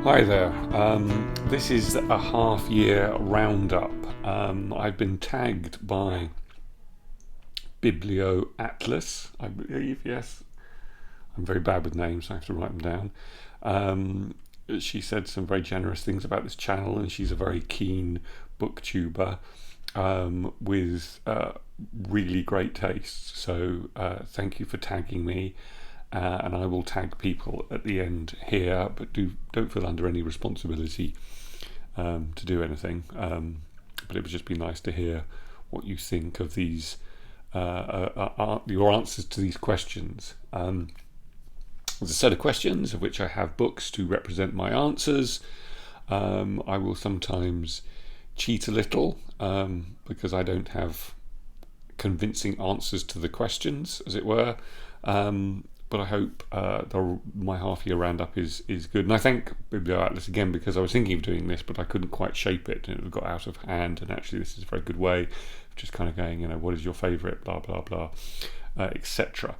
Hi there. This is a half-year roundup. I've been tagged by Biblio Atlas, I believe. Yes, I'm very bad with names, so I have to write them down. She said some very generous things about this channel, and she's a very keen booktuber with really great taste. So thank you for tagging me. And I will tag people at the end here, but don't feel under any responsibility to do anything. But it would just be nice to hear what you think of these, your answers to these questions. There's a set of questions of which I have books to represent my answers. I will sometimes cheat a little because I don't have convincing answers to the questions, as it were. But I hope my half-year roundup is good. And I thank Biblio Atlas again because I was thinking of doing this, but I couldn't quite shape it, and it got out of hand. And actually, this is a very good way of just kind of going, what is your favourite, blah, blah, blah, etc.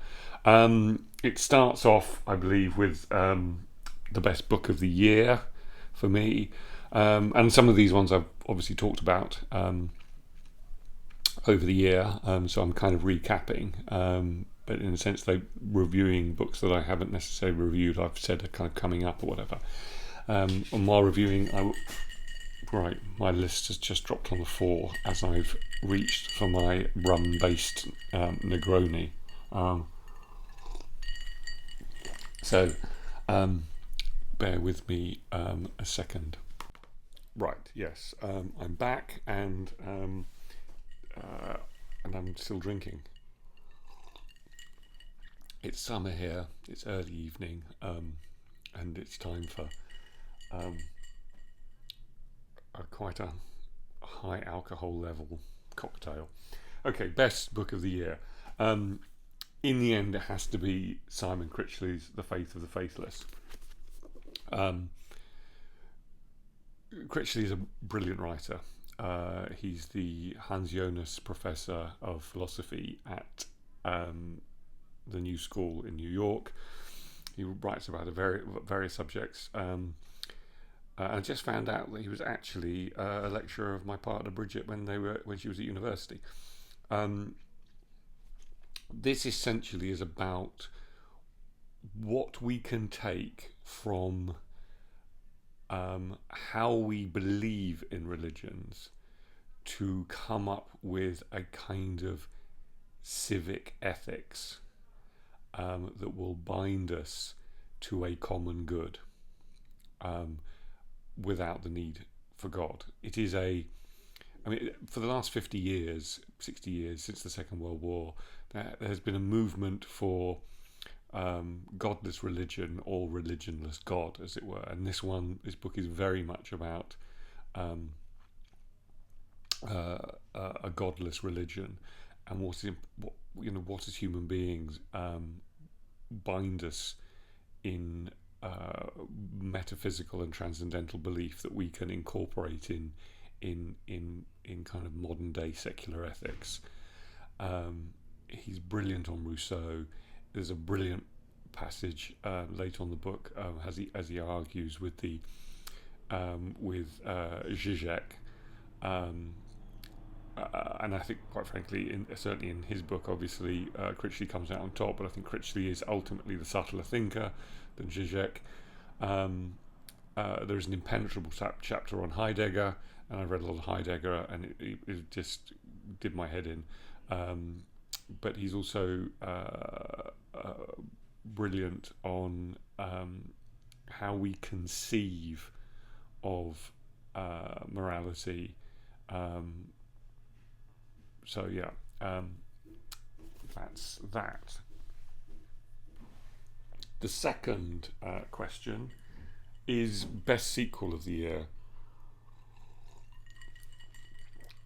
It starts off, I believe, with the best book of the year for me. And some of these ones I've obviously talked about over the year, so I'm kind of recapping. But in a sense, they're reviewing books that I haven't necessarily reviewed. I've said are kind of coming up or whatever. And while reviewing, my list has just dropped on the floor as I've reached for my rum-based Negroni. So bear with me a second. Right, yes, I'm back and I'm still drinking. It's summer here, it's early evening, and it's time for quite a high alcohol level cocktail. Okay, best book of the year. In the end, it has to be Simon Critchley's The Faith of the Faithless. Critchley is a brilliant writer. He's the Hans Jonas Professor of Philosophy at the New School in New York. He writes about various subjects. I just found out that he was actually a lecturer of my partner Bridget when she was at university. This essentially is about what we can take from how we believe in religions to come up with a kind of civic ethics that will bind us to a common good without the need for God. It is for the last 50 years, 60 years since the Second World War, there has been a movement for godless religion or religionless God, as it were. And this book is very much about a godless religion and what as human beings bind us in metaphysical and transcendental belief that we can incorporate in kind of modern day secular ethics. He's brilliant on Rousseau. There's a brilliant passage late on the book as he argues with Zizek. And I think, quite frankly, certainly in his book, obviously, Critchley comes out on top, but I think Critchley is ultimately the subtler thinker than Zizek. There's an impenetrable chapter on Heidegger, and I read a lot of Heidegger, and it just did my head in. But he's also brilliant on how we conceive of morality. So yeah, that's that. The second question is best sequel of the year,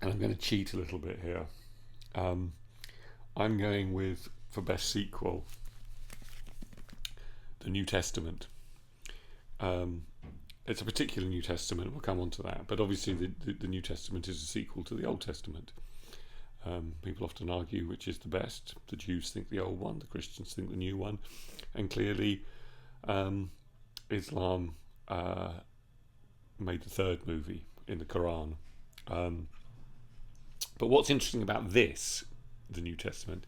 and I'm going to cheat a little bit here. I'm going with, for best sequel, the New Testament. It's a particular New Testament, we'll come on to that, but obviously the New Testament is a sequel to the Old Testament. People often argue which is the best. The Jews think the old one, the Christians think the new one, and clearly Islam made the third movie in the Quran. But what's interesting about this, the New Testament,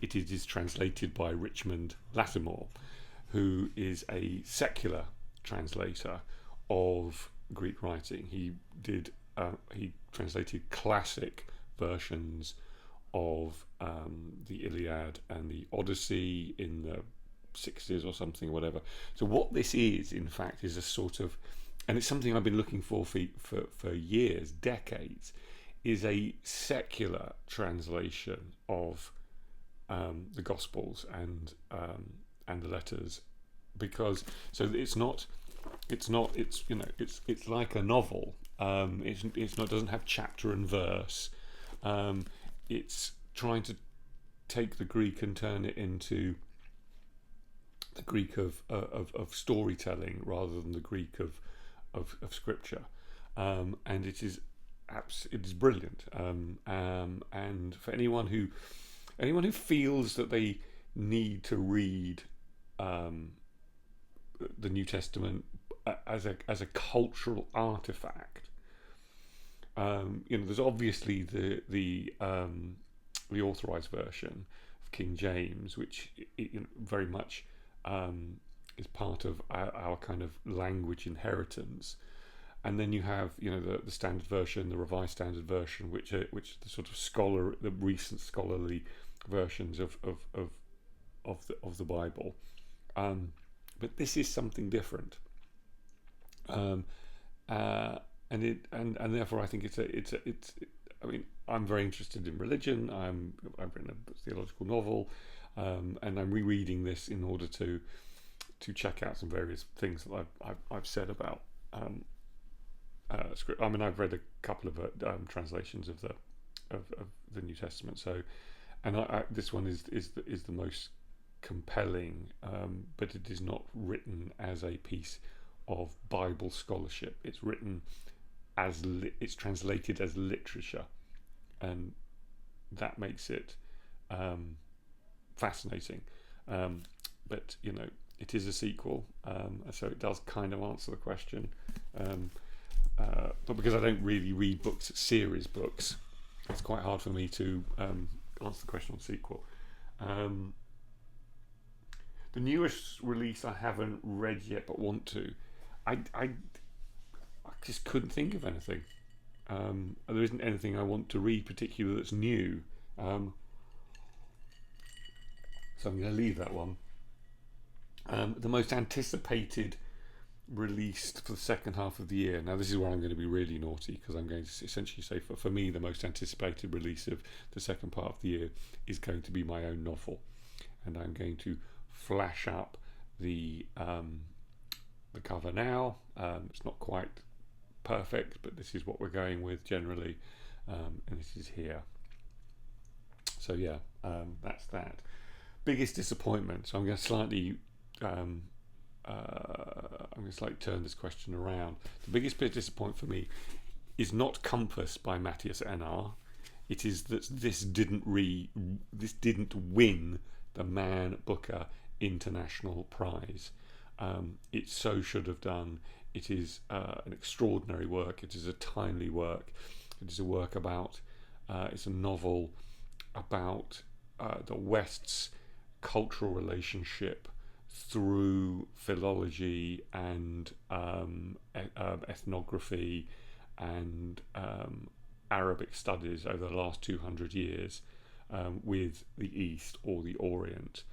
it is translated by Richmond Lattimore, who is a secular translator of Greek writing. He translated classic versions of the Iliad and the Odyssey in the 60s or something, whatever. So what this is, in fact, is a sort of, and it's something I've been looking for years, decades, is a secular translation of the Gospels and the letters, because so it's like a novel. It's not, doesn't have chapter and verse. It's trying to take the Greek and turn it into the Greek of storytelling rather than the Greek of scripture, and it is brilliant. And for anyone who feels that they need to read the New Testament as a cultural artifact, there's obviously the authorized version of King James, which very much is part of our kind of language inheritance. And then you have, the standard version, the revised standard version, which are the sort of the recent scholarly versions of the Bible. But this is something different, and therefore I think it's. I mean, I'm very interested in religion. I've written a theological novel, and I'm rereading this in order to check out some various things that I've said about script. I mean, I've read a couple of translations of the New Testament. So, and this one is the most compelling, but it is not written as a piece of Bible scholarship. It's written as it's translated as literature, and that makes it fascinating. But it is a sequel, so it does kind of answer the question. But because I don't really read books, series books, it's quite hard for me to answer the question on sequel. The newest release I haven't read yet but want to. I just couldn't think of anything. There isn't anything I want to read particularly that's new. So I'm going to leave that one. The most anticipated released for the second half of the year. Now this is where I'm going to be really naughty, because I'm going to essentially say for me the most anticipated release of the second part of the year is going to be my own novel, and I'm going to flash up the cover now. It's not quite perfect, but this is what we're going with generally, and this is here. So yeah, that's that. Biggest disappointment. So I'm going to slightly turn this question around. The biggest bit of disappointment for me is not Compass by Matthias Ennar. It is that this didn't win the Man Booker International Prize. It so should have done. It is an extraordinary work. It is a timely work. It is a work about. It's a novel about the West's cultural relationship through philology and ethnography and Arabic studies over the last 200 years with the East or the Orient.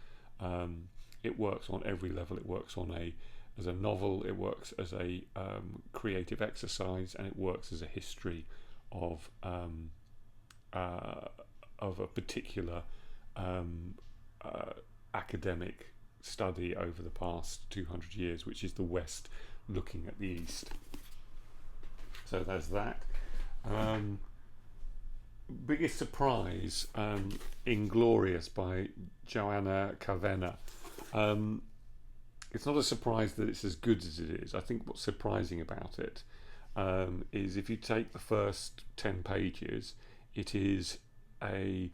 It works on every level. It works as a novel, it works as a creative exercise, and it works as a history of a particular academic study over the past 200 years, which is the West looking at the East. So there's that. Biggest surprise, Inglorious by Joanna Kavenna. It's not a surprise that it's as good as it is. I think what's surprising about it is if you take the first 10 pages, it is a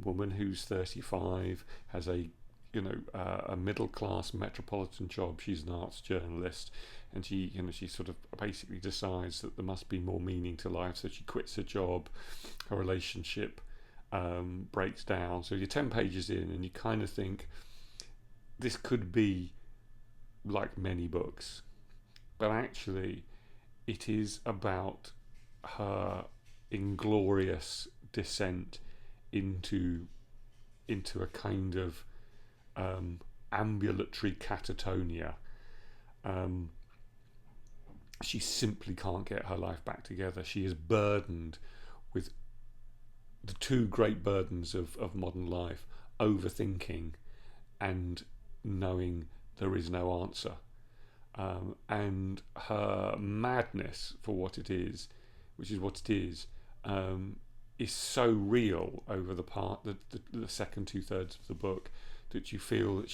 woman who's 35, has a a middle class metropolitan job. She's an arts journalist, and she sort of basically decides that there must be more meaning to life. So she quits her job. Her relationship breaks down. So you're 10 pages in, and you kind of think this could be like many books, but actually, it is about her inglorious descent into a kind of ambulatory catatonia. She simply can't get her life back together. She is burdened with the two great burdens of modern life: overthinking and knowing there is no answer. And her madness for what it is, which is what it is so real over the second 2/3 of the book, that you feel that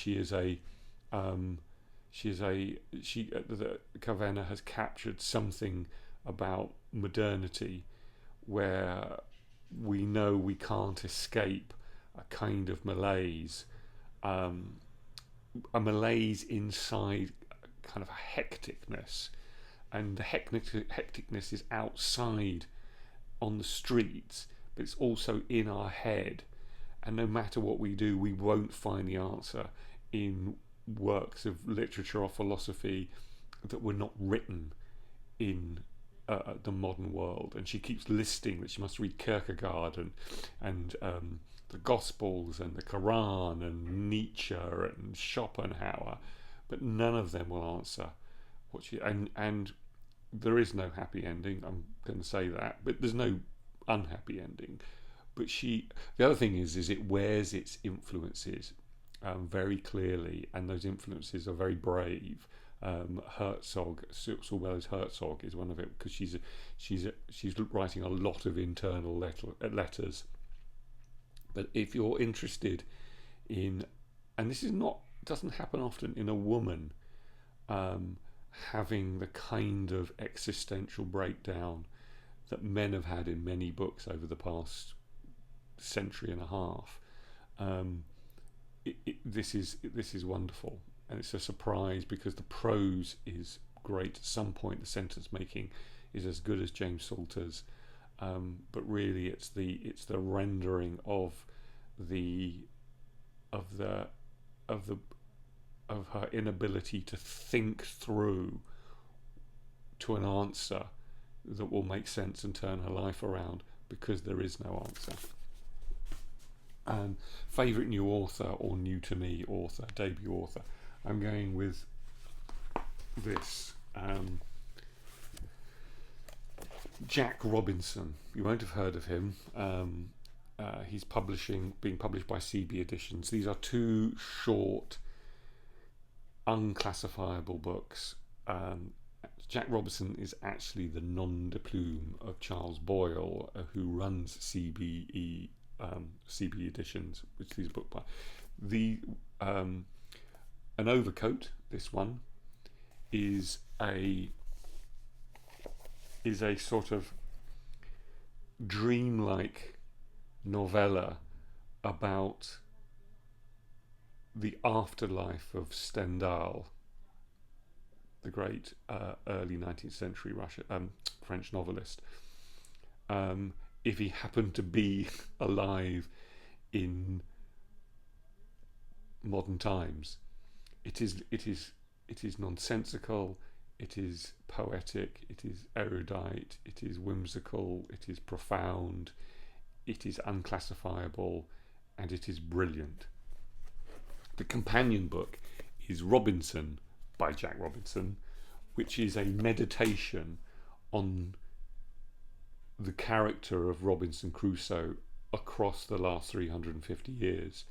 Kavenna has captured something about modernity where we know we can't escape a kind of malaise, a malaise inside kind of a hecticness, and the hecticness is outside on the streets, but it's also in our head. And no matter what we do, we won't find the answer in works of literature or philosophy that were not written in the modern world. And she keeps listing that she must read Kierkegaard and the Gospels and the Quran and Nietzsche and Schopenhauer, but none of them will answer what she and there is no happy ending. I'm going to say that, but there's no unhappy ending. But the other thing is it wears its influences very clearly, and those influences are very brave. Herzog, Samuel Herzog, is one of it, because she's writing a lot of internal letters. But if you're interested in, and this doesn't happen often in a woman, having the kind of existential breakdown that men have had in many books over the past century and a half, this is wonderful, and it's a surprise because the prose is great. At some point, the sentence making is as good as James Salter's, but really, it's the rendering of her inability to think through to an answer that will make sense and turn her life around, because there is no answer. Favourite new author, or new to me author, debut author, I'm going with this. Jack Robinson. You won't have heard of him. He's being published by CB Editions. These are two short, unclassifiable books. Jack Robinson is actually the nom de plume of Charles Boyle, who runs CB Editions, which is a book by An Overcoat. This one is a sort of dreamlike novella about the afterlife of Stendhal, the great early 19th century French novelist. If he happened to be alive in modern times, it is nonsensical, it is poetic, it is erudite, it is whimsical, it is profound, it is unclassifiable, and it is brilliant. The companion book is Robinson by Jack Robinson, which is a meditation on the character of Robinson Crusoe across the last 350 years.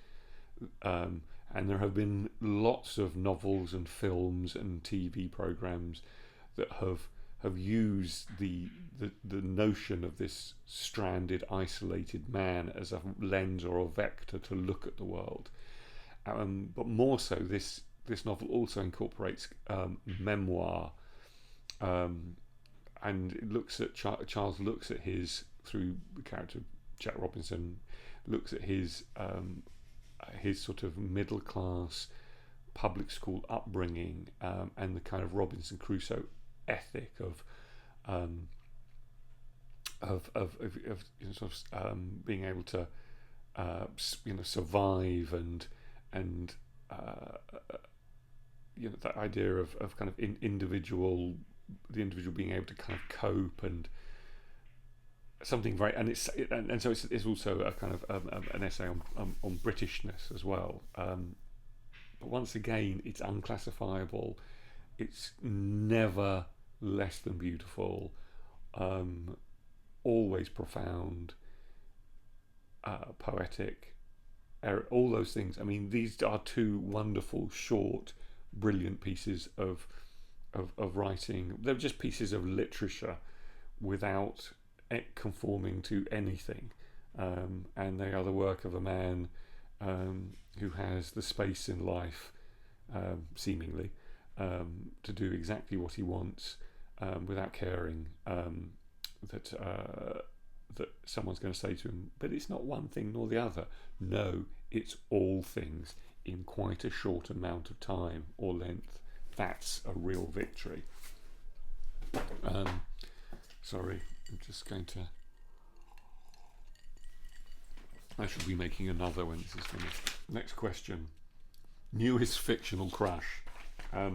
And there have been lots of novels and films and TV programs that have used the notion of this stranded, isolated man as a lens or a vector to look at the world. But more so, this novel also incorporates memoir, and it looks at Charles looks at his, through the character of Jack Robinson, looks at his his sort of middle class public school upbringing, and the kind of Robinson Crusoe ethic of sort of being able to survive, and that idea of kind of the individual being able to kind of cope, and something very, and so it's also a kind of an essay on Britishness as well. But once again, it's unclassifiable. It's never less than beautiful. Always profound, poetic, all those things. I mean, these are two wonderful, short, brilliant pieces of writing. They're just pieces of literature without conforming to anything, and they are the work of a man who has the space in life, seemingly, to do exactly what he wants, without caring that someone's going to say to him, but it's not one thing nor the other. No, it's all things in quite a short amount of time or length. That's a real victory. Sorry, I'm just going to... I should be making another when this is finished. Next question. Newest fictional crush. I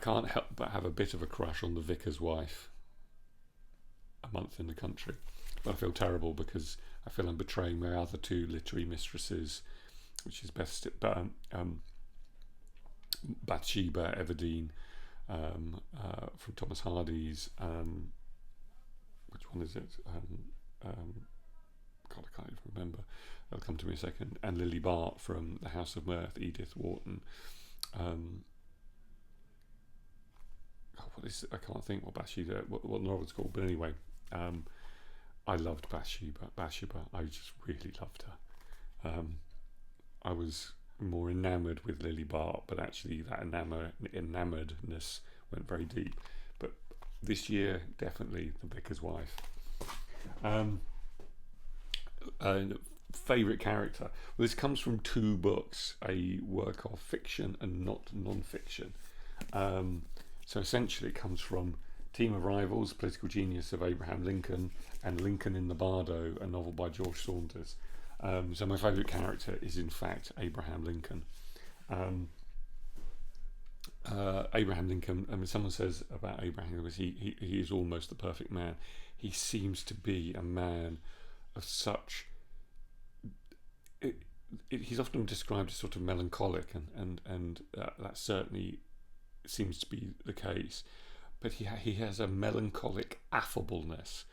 can't help but have a bit of a crush on the Vicar's Wife. A Month in the Country. But I feel terrible because I feel I'm betraying my other two literary mistresses, which is Bathsheba Everdeen, from Thomas Hardy's. Which one is it? God, I can't even remember. It'll come to me in a second. And Lily Bart from The House of Mirth, Edith Wharton. I can't think what Bathsheba, what the novel's called, but anyway, I loved Bathsheba. I just really loved her. I was more enamoured with Lily Bart, but actually that enamouredness went very deep. But this year, definitely The Vicar's Wife. Favourite character? Well, this comes from two books, a work of fiction and not non-fiction. So essentially it comes from Team of Rivals, Political Genius of Abraham Lincoln, and Lincoln in the Bardo, a novel by George Saunders. So my favourite character is in fact Abraham Lincoln. Abraham Lincoln, I mean, someone says about Abraham, he is almost the perfect man. He seems to be a man of such... he's often described as sort of melancholic, and that certainly seems to be the case. But he has a melancholic affableness.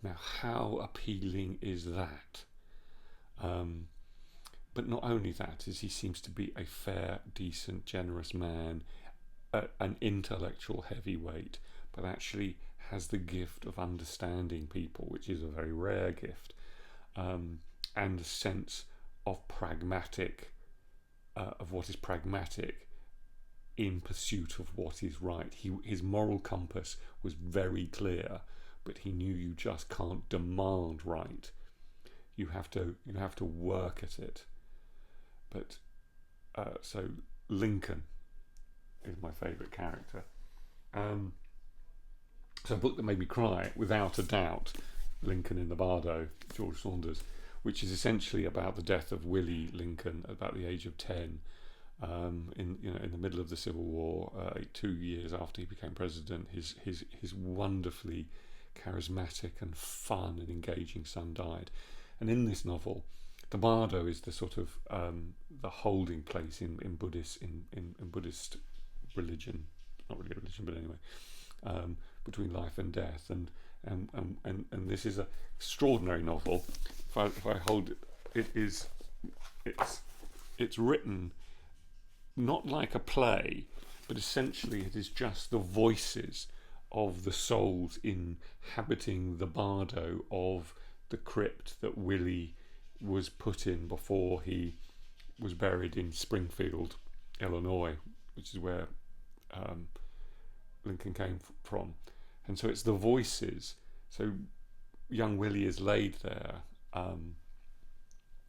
Now, how appealing is that? But not only that, is he seems to be a fair, decent, generous man, an intellectual heavyweight, but actually has the gift of understanding people, which is a very rare gift, and a sense of pragmatic, of what is pragmatic in pursuit of what is right. His moral compass was very clear, but he knew you just can't demand right. You have to work at it. But so Lincoln is my favourite character. So a book that made me cry, without a doubt, Lincoln in the Bardo, George Saunders, which is essentially about the death of Willie Lincoln at about the age of 10, in the middle of the Civil War, 2 years after he became president. His wonderfully charismatic and fun and engaging son died, and in this novel, the Bardo is the sort of the holding place in Buddhist religion, not really a religion, but anyway, between life and death, and this is an extraordinary novel. If I hold it, it's written not like a play, but essentially it is just the voices of the souls inhabiting the Bardo of the crypt that Willie was put in before he was buried in Springfield, Illinois, which is where Lincoln came from. And so it's the voices. So young Willie is laid there,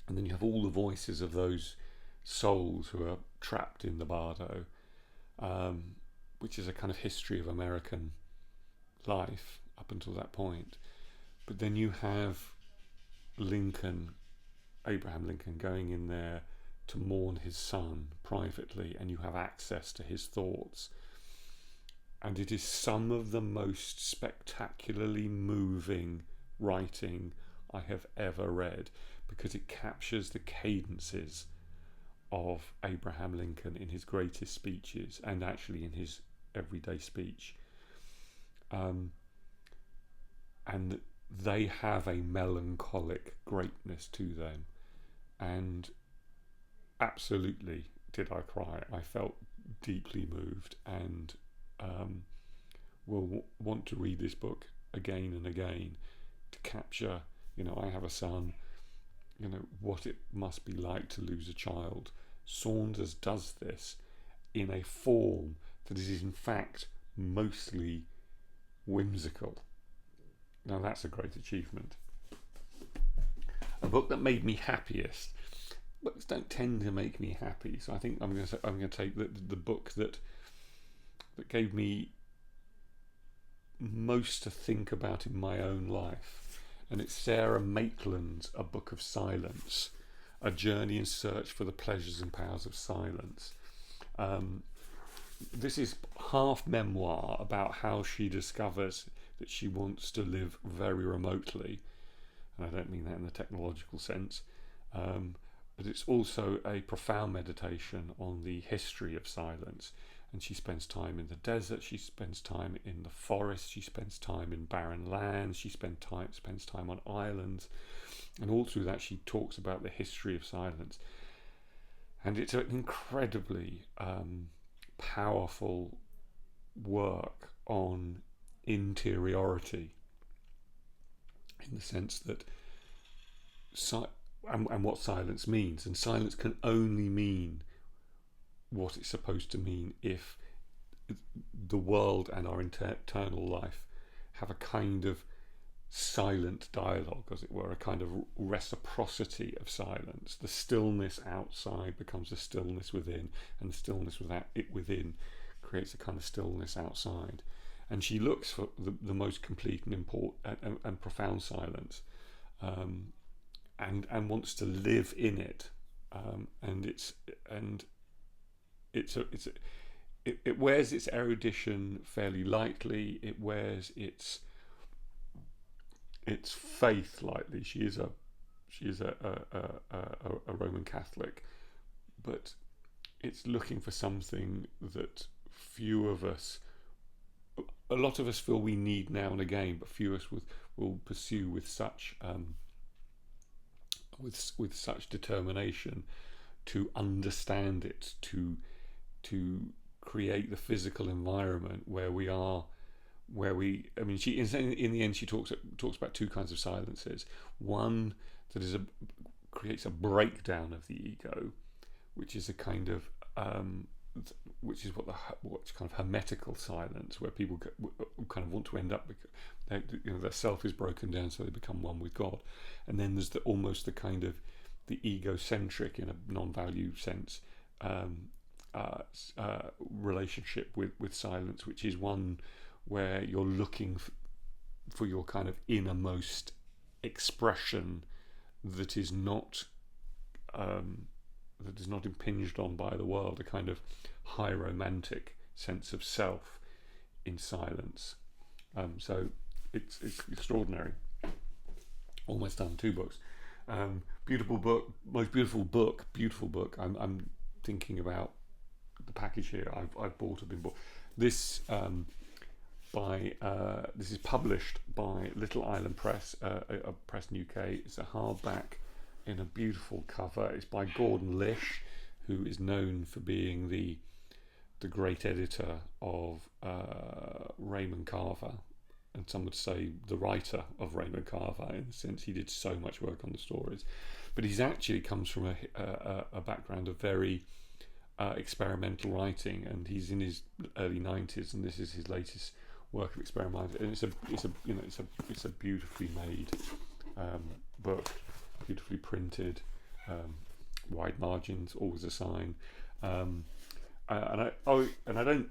And then you have all the voices of those souls who are trapped in the Bardo, which is a kind of history of American life up until that point. But then you have Lincoln, Abraham Lincoln, going in there to mourn his son privately, and you have access to his thoughts. And it is some of the most spectacularly moving writing I have ever read, because it captures the cadences of Abraham Lincoln in his greatest speeches and actually in his everyday speech. And they have a melancholic greatness to them. And absolutely did I cry. I felt deeply moved, and will want to read this book again and again to capture, I have a son, what it must be like to lose a child. Saunders does this in a form that is in fact mostly whimsical. Now that's a great achievement. A book that made me happiest. Books don't tend to make me happy, so I think I'm going to take the book that gave me most to think about in my own life, and it's Sarah Maitland's A Book of Silence, a journey in search for the pleasures and powers of silence. This is half memoir about how she discovers that she wants to live very remotely, and I don't mean that in the technological sense, but it's also a profound meditation on the history of silence. And she spends time in the desert, she spends time in the forest, she spends time in barren lands, she spends time on islands, and all through that she talks about the history of silence. And it's an incredibly powerful work on interiority, in the sense that and what silence means. And silence can only mean what it's supposed to mean if the world and our internal life have a kind of silent dialogue, as it were, a kind of reciprocity of silence. The stillness outside becomes a stillness within, and the stillness within creates a kind of stillness outside. And she looks for the most complete and important and profound silence, and wants to live in it. It wears its erudition fairly lightly. It wears its faith lightly. She is a Roman Catholic, but it's looking for something that a lot of us feel we need now and again, but few of us will pursue with such with such determination to understand it, to create the physical environment where we are, she in the end she talks about two kinds of silences. One that creates a breakdown of the ego, which is a kind of which is what's kind of hermetical silence, where people kind of want to end up, their self is broken down, so they become one with God. And then there's almost the kind of the egocentric, in a non-value sense, relationship with silence, which is one where you're looking for your kind of innermost expression that is not impinged on by the world, a kind of high romantic sense of self in silence. So it's extraordinary. Almost done, 2 books. Beautiful book, most beautiful book. I'm thinking about the package here. I've bought. This this is published by Little Island Press, a press in UK. It's a hardback in a beautiful cover. It's by Gordon Lish, who is known for being the great editor of Raymond Carver, and some would say the writer of Raymond Carver, in the sense he did so much work on the stories. But he's actually comes from a background of very experimental writing, and he's in his early 90s, and this is his latest work of experimental. And it's a beautifully made book, beautifully printed, Wide margins, always a sign. Um, and I don't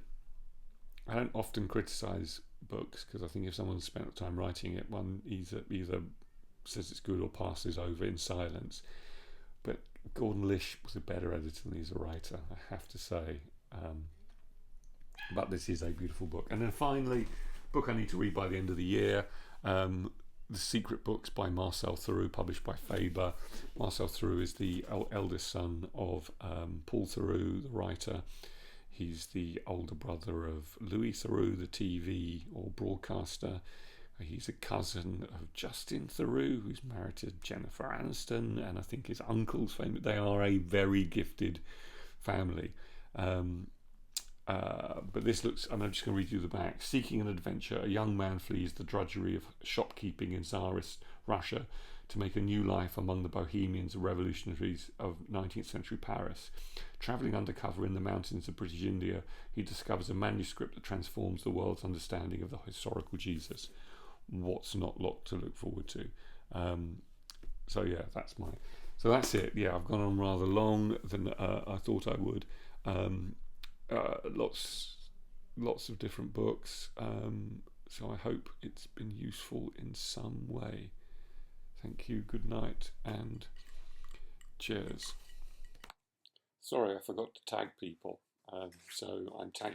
often criticise books because I think if someone's spent time writing it, one either says it's good or passes over in silence. But Gordon Lish was a better editor than he's a writer, I have to say. But this is a beautiful book. And then finally, book I need to read by the end of the year. The Secret Books by Marcel Theroux, published by Faber. Marcel Theroux is the eldest son of Paul Theroux, the writer. He's the older brother of Louis Theroux, the TV or broadcaster. He's a cousin of Justin Theroux, who's married to Jennifer Aniston, and I think his uncle's famous. They are a very gifted family. But this looks, and I'm just going to read you the back. Seeking an adventure, a young man flees the drudgery of shopkeeping in Tsarist Russia to make a new life among the bohemians and revolutionaries of 19th century Paris. Travelling undercover in the mountains of British India, he discovers a manuscript that transforms the world's understanding of the historical Jesus. What's not to look forward to? So yeah, that's it. Yeah, I've gone on rather long than I thought I would. Lots of different books. So I hope it's been useful in some way. Thank you, good night, and cheers. Sorry, I forgot to tag people. So I'm tagging